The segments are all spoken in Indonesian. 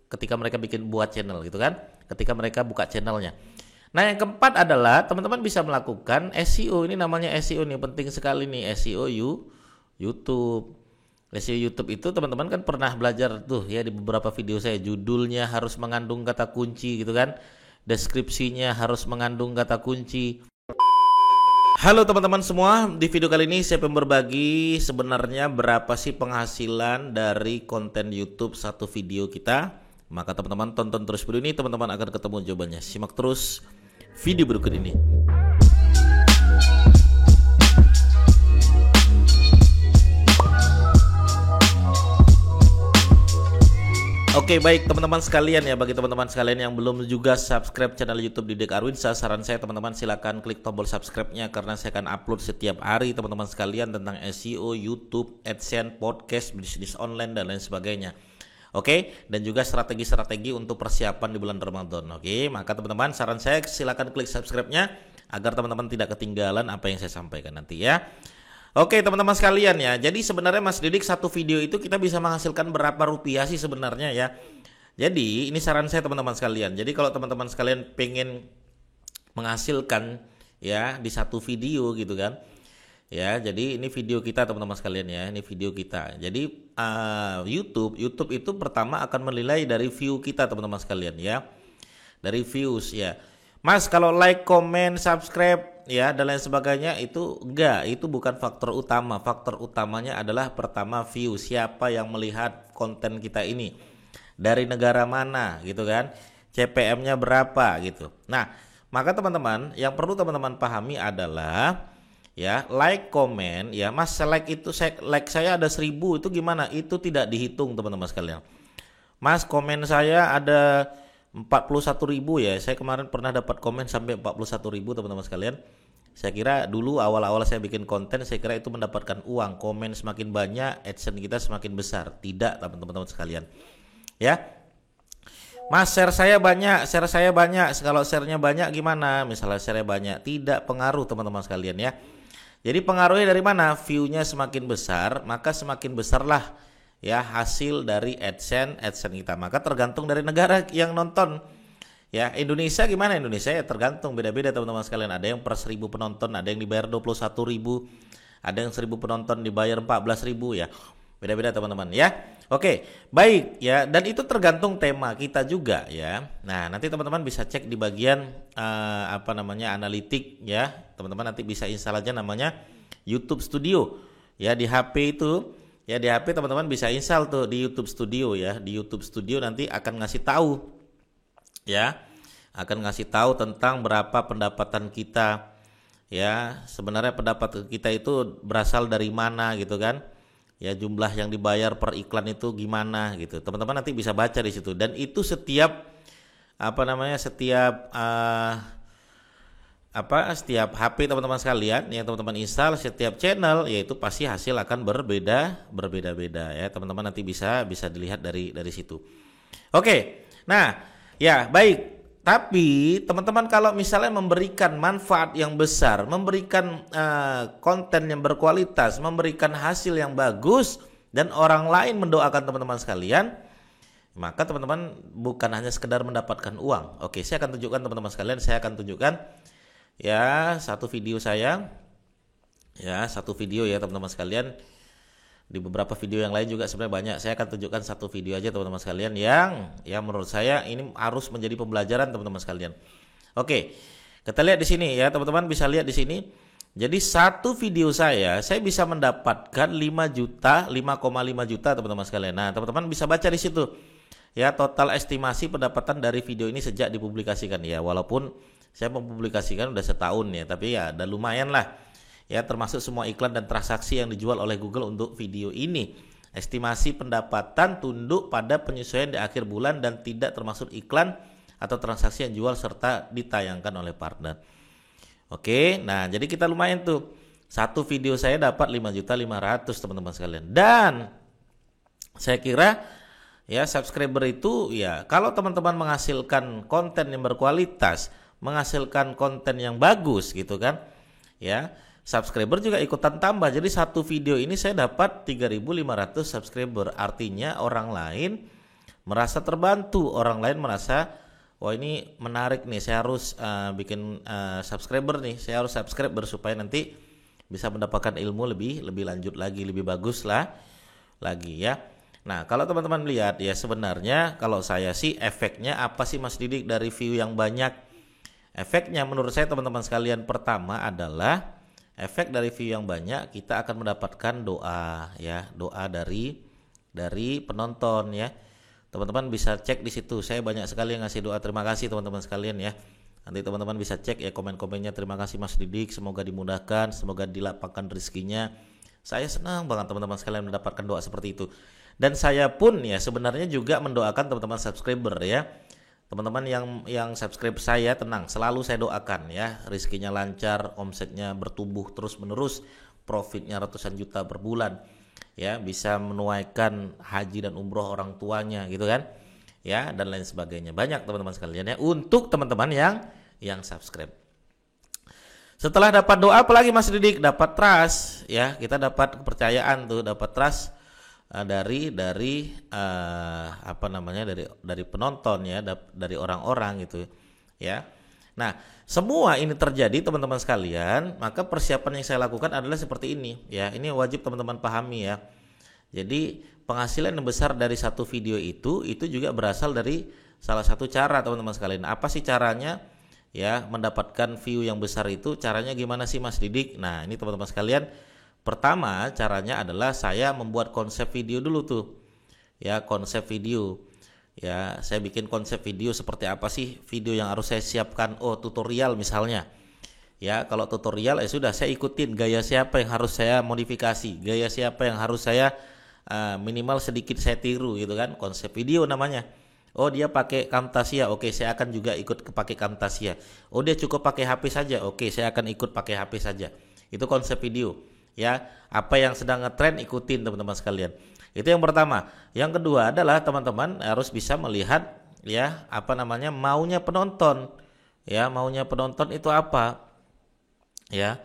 ketika mereka buat channel gitu kan, ketika mereka buka channelnya. Nah, yang keempat adalah teman-teman bisa melakukan SEO. Ini namanya SEO nih, penting sekali nih SEO YouTube. SEO YouTube itu teman-teman kan pernah belajar tuh ya di beberapa video saya, judulnya harus mengandung kata kunci gitu kan. Deskripsinya harus mengandung kata kunci. Halo teman-teman semua, di video kali ini saya pengen berbagi sebenarnya berapa sih penghasilan dari konten YouTube satu video kita. Maka teman-teman tonton terus video ini, teman-teman akan ketemu jawabannya. Simak terus video berikut ini. Oke, baik teman-teman sekalian ya, bagi teman-teman sekalian yang belum juga subscribe channel YouTube Didik Arwinsyah, saran saya teman-teman silakan klik tombol subscribe-nya karena saya akan upload setiap hari teman-teman sekalian tentang SEO, YouTube, AdSense, podcast, bisnis online dan lain sebagainya. Oke, dan juga strategi-strategi untuk persiapan di bulan Ramadan. Oke, maka teman-teman saran saya silakan klik subscribe-nya agar teman-teman tidak ketinggalan apa yang saya sampaikan nanti ya. Oke teman-teman sekalian ya, jadi sebenarnya Mas Didik satu video itu kita bisa menghasilkan berapa rupiah sih sebenarnya ya. Jadi ini saran saya teman-teman sekalian, jadi kalau teman-teman sekalian pengen menghasilkan ya di satu video gitu kan ya, jadi ini video kita teman-teman sekalian ya, ini video kita. Jadi YouTube itu pertama akan menilai dari view kita teman-teman sekalian ya, dari views ya. Mas kalau like, comment, subscribe ya dan lain sebagainya itu enggak, itu bukan faktor utama. Faktor utamanya adalah pertama view, siapa yang melihat konten kita ini, dari negara mana gitu kan, CPM-nya berapa gitu. Nah maka teman-teman yang perlu teman-teman pahami adalah ya like, comment ya. Mas like itu like saya ada 1000 itu gimana, itu tidak dihitung teman-teman sekalian. Mas komen saya ada 41.000 ya, saya kemarin pernah dapat komen sampai 41.000 teman-teman sekalian. Saya kira dulu awal-awal saya bikin konten saya kira itu mendapatkan uang, komen semakin banyak AdSense kita semakin besar. Tidak teman-teman sekalian ya. Mas share saya banyak, kalau share-nya banyak gimana, misalnya share-nya banyak, tidak pengaruh teman-teman sekalian ya. Jadi pengaruhnya dari mana? View-nya semakin besar maka semakin besarlah ya hasil dari AdSense kita. Maka tergantung dari negara yang nonton ya. Indonesia gimana? Indonesia ya tergantung, beda-beda teman-teman sekalian. Ada yang per 1000 penonton, ada yang dibayar 21.000, ada yang 1000 penonton dibayar 14.000 ya, beda-beda teman-teman ya. Oke baik ya, dan itu tergantung tema kita juga ya. Nah nanti teman-teman bisa cek di bagian analitik ya. Teman-teman nanti bisa install aja namanya YouTube Studio ya di HP itu. Ya di HP teman-teman bisa install tuh di YouTube Studio ya. Di YouTube Studio nanti akan ngasih tahu ya. Akan ngasih tahu tentang berapa pendapatan kita ya. Sebenarnya pendapat kita itu berasal dari mana gitu kan. Ya jumlah yang dibayar per iklan itu gimana gitu. Teman-teman nanti bisa baca di situ, dan itu setiap setiap HP teman-teman sekalian yang teman-teman install, setiap channel yaitu pasti hasil akan berbeda-beda ya. Teman-teman nanti bisa dilihat dari situ. Oke. Nah, ya baik. Tapi teman-teman kalau misalnya memberikan manfaat yang besar, memberikan konten yang berkualitas, memberikan hasil yang bagus dan orang lain mendoakan teman-teman sekalian, maka teman-teman bukan hanya sekedar mendapatkan uang. Oke, saya akan tunjukkan teman-teman sekalian, ya satu video saya ya, teman-teman sekalian. Di beberapa video yang lain juga sebenarnya banyak. Saya akan tunjukkan satu video aja teman-teman sekalian yang menurut saya ini harus menjadi pembelajaran teman-teman sekalian. Oke, kita lihat di sini ya, teman-teman bisa lihat di sini. Jadi satu video saya bisa mendapatkan 5,5 juta teman-teman sekalian. Nah teman-teman bisa baca di situ ya, total estimasi pendapatan dari video ini sejak dipublikasikan ya. Walaupun saya mempublikasikan udah setahun ya, tapi ya udah lumayan lah ya, termasuk semua iklan dan transaksi yang dijual oleh Google untuk video ini. Estimasi pendapatan tunduk pada penyesuaian di akhir bulan dan tidak termasuk iklan atau transaksi yang jual serta ditayangkan oleh partner. Oke, nah jadi kita lumayan tuh. Satu video saya dapat 5.500.000 teman-teman sekalian. Dan saya kira ya subscriber itu ya, kalau teman-teman menghasilkan konten yang berkualitas, menghasilkan konten yang bagus gitu kan ya, subscriber juga ikutan tambah. Jadi satu video ini saya dapat 3.500 subscriber. Artinya orang lain merasa terbantu, orang lain merasa wah ini menarik nih, saya harus bikin subscriber nih, saya harus subscriber supaya nanti bisa mendapatkan ilmu lebih lanjut lagi, lebih bagus lah lagi ya. Nah, kalau teman-teman lihat ya, sebenarnya kalau saya sih efeknya apa sih Mas Didik dari view yang banyak? Efeknya menurut saya teman-teman sekalian, pertama adalah efek dari view yang banyak, kita akan mendapatkan doa ya, doa dari penonton ya. Teman-teman bisa cek di situ. Saya banyak sekali yang ngasih doa terima kasih teman-teman sekalian ya. Nanti teman-teman bisa cek ya komen-komennya, terima kasih Mas Didik, semoga dimudahkan, semoga dilapangkan rezekinya. Saya senang banget teman-teman sekalian mendapatkan doa seperti itu. Dan saya pun ya sebenarnya juga mendoakan teman-teman subscriber ya. Teman-teman yang subscribe saya, tenang, selalu saya doakan ya, rezekinya lancar, omsetnya bertumbuh terus-menerus, profitnya ratusan juta per bulan. Ya, bisa menunaikan haji dan umroh orang tuanya gitu kan. Ya, dan lain sebagainya. Banyak teman-teman sekalian ya, untuk teman-teman yang subscribe. Setelah dapat doa, apalagi Mas Didik, dapat trust ya, kita dapat kepercayaan tuh, dapat trust dari apa namanya, dari penonton ya, dari orang-orang gitu ya. Nah, semua ini terjadi teman-teman sekalian, maka persiapan yang saya lakukan adalah seperti ini ya. Ini wajib teman-teman pahami ya. Jadi penghasilan yang besar dari satu video itu juga berasal dari salah satu cara teman-teman sekalian. Apa sih caranya ya mendapatkan view yang besar itu? Caranya gimana sih Mas Didik? Nah, ini teman-teman sekalian, pertama caranya adalah saya membuat konsep video dulu tuh ya, konsep video ya. Saya bikin konsep video seperti apa sih video yang harus saya siapkan. Oh, tutorial misalnya ya. Kalau tutorial ya sudah, saya ikutin gaya siapa yang harus saya modifikasi, gaya siapa yang harus saya minimal sedikit saya tiru gitu kan. Konsep video namanya. Oh, dia pakai Camtasia, oke, saya akan juga ikut pakai Camtasia. Oh, dia cukup pakai HP saja, oke, saya akan ikut pakai HP saja. Itu konsep video ya. Apa yang sedang ngetren ikutin teman-teman sekalian. Itu yang pertama. Yang kedua adalah teman-teman harus bisa melihat ya, apa namanya, maunya penonton ya. Maunya penonton itu apa ya.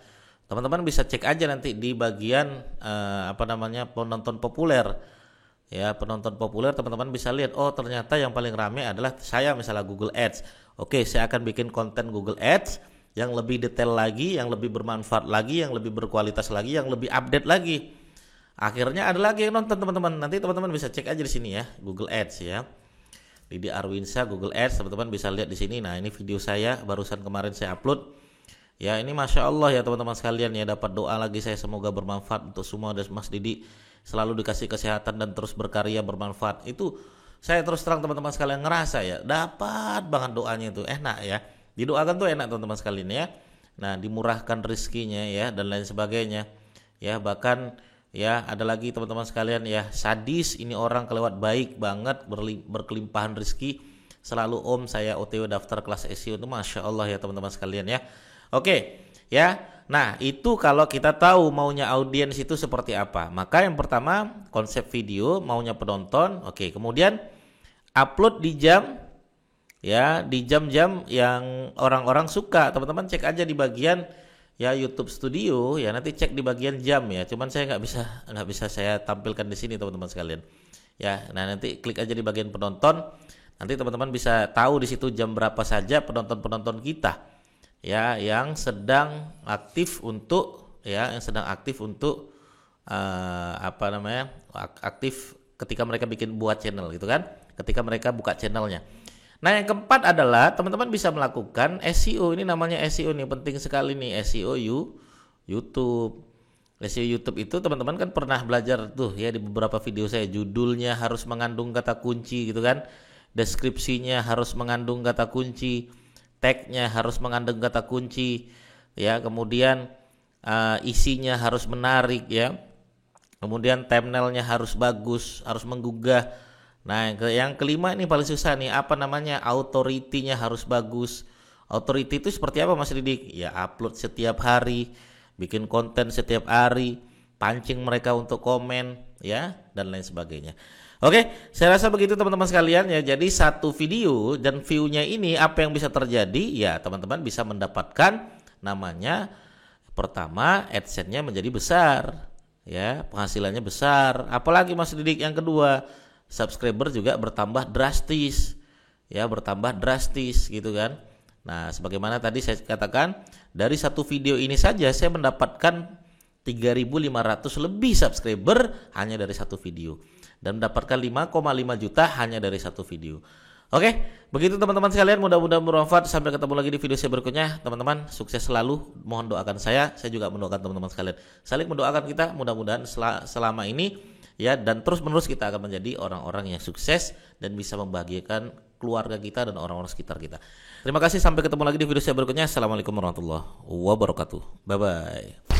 Teman-teman bisa cek aja nanti di bagian apa namanya, penonton populer ya. Penonton populer teman-teman bisa lihat, oh ternyata yang paling rame adalah saya, misalnya Google Ads. Oke, saya akan bikin konten Google Ads yang lebih detail lagi, yang lebih bermanfaat lagi, yang lebih berkualitas lagi, yang lebih update lagi. Akhirnya ada lagi yang nonton teman-teman. Nanti teman-teman bisa cek aja di sini ya, Google Ads ya. Didi Arwinsa Google Ads, teman-teman bisa lihat di sini. Nah, ini video saya barusan kemarin saya upload. Ya, ini Masya Allah ya teman-teman sekalian ya, dapat doa lagi saya, semoga bermanfaat untuk semua. Dan Mas Didi selalu dikasih kesehatan dan terus berkarya bermanfaat. Itu saya terus terang teman-teman sekalian ngerasa ya, dapat banget doanya itu, enak ya. Didoakan tuh enak teman-teman sekalian ya. Nah, dimurahkan rezekinya ya, dan lain sebagainya ya. Bahkan ya ada lagi teman-teman sekalian ya, sadis ini orang kelewat baik banget, berkelimpahan rezeki. Selalu om saya OTW daftar kelas SEO itu, Masya Allah ya teman-teman sekalian ya. Oke ya. Nah, itu kalau kita tahu maunya audiens itu seperti apa. Maka yang pertama konsep video, maunya penonton. Oke, kemudian upload di jam ya, di jam-jam yang orang-orang suka. Teman-teman cek aja di bagian ya YouTube Studio ya, nanti cek di bagian jam ya. Cuman saya nggak bisa saya tampilkan di sini teman-teman sekalian ya. Nah, nanti klik aja di bagian penonton. Nanti teman-teman bisa tahu di situ jam berapa saja penonton-penonton kita ya, yang sedang aktif untuk apa namanya, aktif ketika mereka buat channel gitu kan, ketika mereka buka channelnya. Nah, yang keempat adalah teman-teman bisa melakukan SEO. Ini namanya SEO nih, penting sekali nih, SEO YouTube. SEO YouTube itu teman-teman kan pernah belajar tuh ya di beberapa video saya, judulnya harus mengandung kata kunci gitu kan, deskripsinya harus mengandung kata kunci, tagnya harus mengandung kata kunci ya, kemudian isinya harus menarik ya, kemudian thumbnailnya harus bagus, harus menggugah. Nah, yang kelima ini paling susah nih, apa namanya, authority-nya harus bagus. Authority itu seperti apa Mas Didik? Ya, upload setiap hari, bikin konten setiap hari, pancing mereka untuk komen ya, dan lain sebagainya. Oke, saya rasa begitu teman-teman sekalian ya. Jadi satu video dan view-nya ini apa yang bisa terjadi? Ya, teman-teman bisa mendapatkan namanya, pertama AdSense-nya menjadi besar ya, penghasilannya besar. Apalagi Mas Didik yang kedua, subscriber juga bertambah drastis. Ya, bertambah drastis gitu kan. Nah, sebagaimana tadi saya katakan, dari satu video ini saja saya mendapatkan 3.500 lebih subscriber hanya dari satu video, dan mendapatkan 5,5 juta hanya dari satu video. Oke, begitu teman-teman sekalian, mudah-mudahan bermanfaat. Sampai ketemu lagi di video saya berikutnya. Teman-teman, sukses selalu. Mohon doakan saya juga mendoakan teman-teman sekalian. Saling mendoakan kita, mudah-mudahan selama ini ya, dan terus-menerus kita akan menjadi orang-orang yang sukses dan bisa membahagiakan keluarga kita dan orang-orang sekitar kita. Terima kasih, sampai ketemu lagi di video saya berikutnya. Assalamualaikum warahmatullahi wabarakatuh. Bye-bye.